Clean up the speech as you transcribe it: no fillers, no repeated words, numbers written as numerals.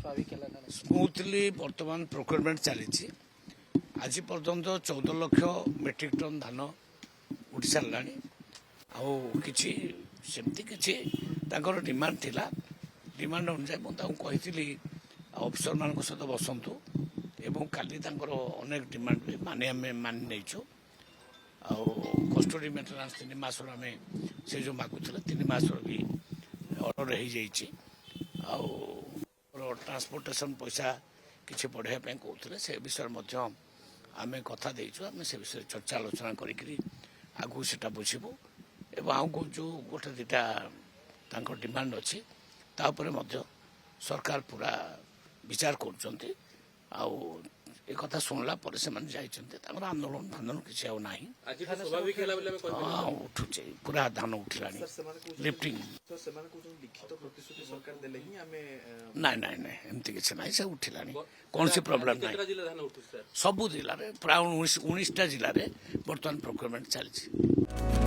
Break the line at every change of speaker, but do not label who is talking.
स्वाभाविक है ना?
स्मूथली बर्तमान प्रोक्योरमेंट चली आज पर्यंत 14 लाख मेट्रिक टन धान उठी सारा आमती किसी डिमांड थिला डिमांड अनुसार मुझे अफिसर मान सहित बसतु एवं काली अनेक डिमांड भी मानि नहीं कस्टडी मेन्टेनान्स 3 मास आम से जो मागुला 3 मास भी ऑर्डर हो ट्रांसपोर्टेशन पैसा किसी बढ़ाई कहते से विषय आम कथा देचु आम से विषय चर्चा आलोचना करी आगू से बुझबू एवं आगे जो गोटे दुटा डिमांड अच्छी तापर सरकार पूरा विचार कर कथा शुणला से आंदोलन फांदोलन किसी उठुचे पूरा धान उठिला लिफ्टिंग ना ना ना एमती किसी ना से उठिला कौन सी प्रॉब्लम ना सबू जिले प्राय 19टा जिले में बर्तमान प्रोक्योरमेंट चलती।